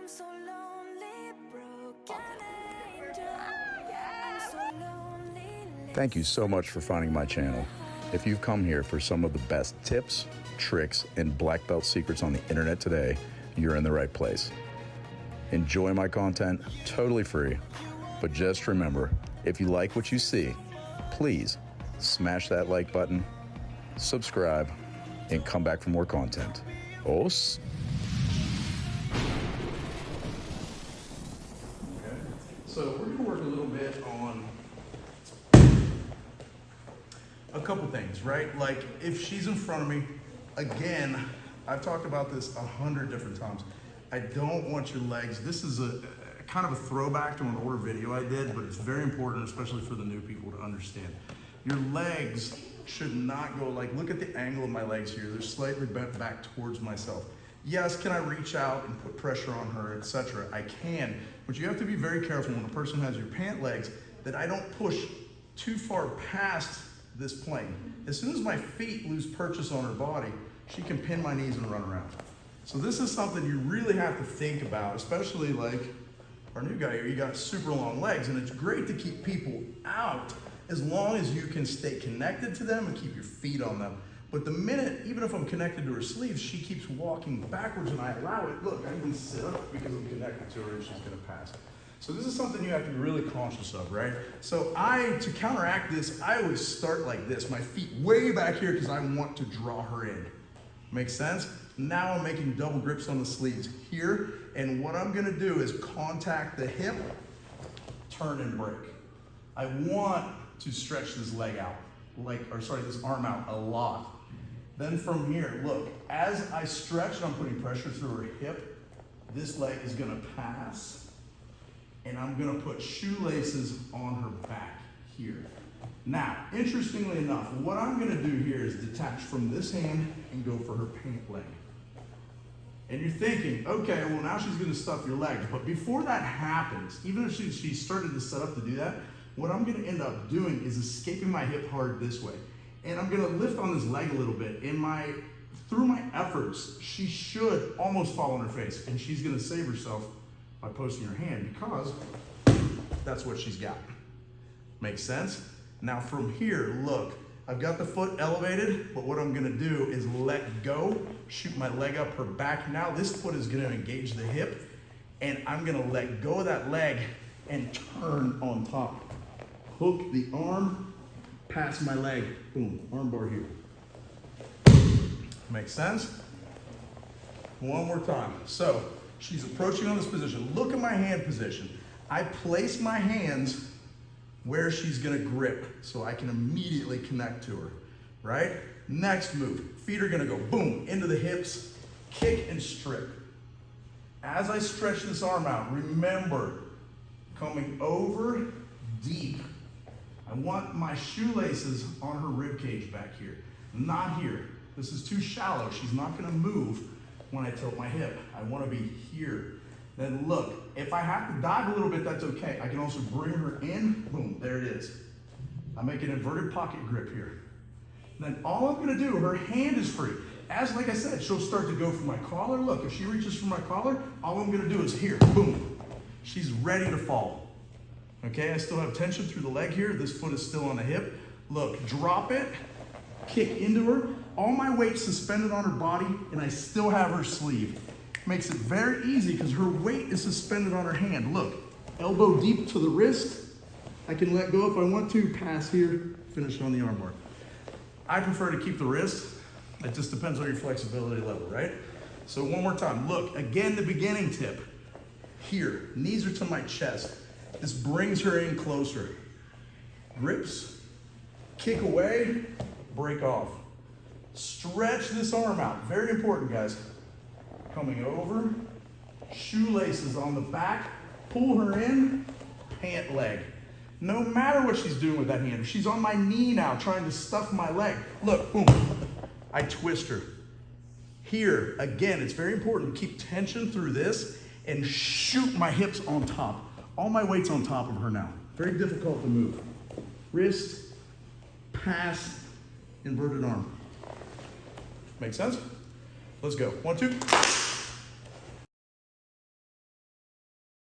so lonely, broken angel. I'm so lonely. Thank you so much for finding my channel. If you've come here for some of the best tips, tricks, and black belt secrets on the internet today, you're in the right place. Enjoy my content, totally free. But just remember, if you like what you see, please smash that like button, subscribe, and come back for more content. Os. Okay. So we're going to work a little bit on a couple things, right? Like if she's in front of me, again, I've talked about this 100 different times. I don't want your legs. This is a kind of a throwback to an older video I did, but it's very important, especially for the new people, to understand. Your legs should not go like, look at the angle of my legs here. They're slightly bent back towards myself. Yes, can I reach out and put pressure on her, etc.? I can, but you have to be very careful when a person has your pant legs that I don't push too far past this plane. As soon as my feet lose purchase on her body, she can pin my knees and run around. So this is something you really have to think about, especially like our new guy here. You got super long legs, and it's great to keep people out as long as you can stay connected to them and keep your feet on them. But the minute, even if I'm connected to her sleeves, she keeps walking backwards and I allow it, look, I can sit up because I'm connected to her and she's gonna pass. So this is something you have to be really conscious of, right? So to counteract this, I always start like this, my feet way back here because I want to draw her in. Make sense? Now I'm making double grips on the sleeves here, and what I'm gonna do is contact the hip, turn and break. I want to stretch this leg out, this arm out a lot. Then from here, look, as I stretch and I'm putting pressure through her hip, this leg is gonna pass, and I'm gonna put shoelaces on her back here. Now, interestingly enough, what I'm gonna do here is detach from this hand and go for her pant leg. And you're thinking, okay, well now she's gonna stuff your legs. But before that happens, even if she started to set up to do that, what I'm gonna end up doing is escaping my hip hard this way. And I'm gonna lift on this leg a little bit. Through my efforts, she should almost fall on her face. And she's gonna save herself by posting her hand because that's what she's got. Makes sense? Now from here, look, I've got the foot elevated, but what I'm gonna do is let go, shoot my leg up her back. Now this foot is gonna engage the hip, and I'm gonna let go of that leg and turn on top. Hook the arm, pass my leg, boom, arm bar here. Makes sense? One more time. So she's approaching on this position. Look at my hand position. I place my hands where she's gonna grip so I can immediately connect to her, right? Next move, feet are gonna go boom, into the hips, kick and strip. As I stretch this arm out, remember, coming over deep. I want my shoelaces on her rib cage back here, not here. This is too shallow. She's not gonna move when I tilt my hip. I wanna be here. Then look, if I have to dive a little bit, that's okay. I can also bring her in, boom, there it is. I make an inverted pocket grip here. Then all I'm gonna do, her hand is free. Like I said, she'll start to go for my collar. Look, if she reaches for my collar, all I'm gonna do is here, boom. She's ready to fall. Okay, I still have tension through the leg here. This foot is still on the hip. Look, drop it, kick into her. All my weight suspended on her body, and I still have her sleeve. Makes it very easy because her weight is suspended on her hand. Look, elbow deep to the wrist. I can let go if I want to, pass here, finish on the armbar. I prefer to keep the wrist. It just depends on your flexibility level, right? So one more time, look, again, the beginning tip. Here, knees are to my chest. This brings her in closer. Grips, kick away, break off. Stretch this arm out, very important, guys. Coming over, shoelaces on the back, pull her in, pant leg. No matter what she's doing with that hand, if she's on my knee now trying to stuff my leg, look, boom, I twist her. Here, again, it's very important to keep tension through this and shoot my hips on top. All my weight's on top of her now. Very difficult to move. Wrist, pass, inverted arm. Make sense? Let's go. 1, 2.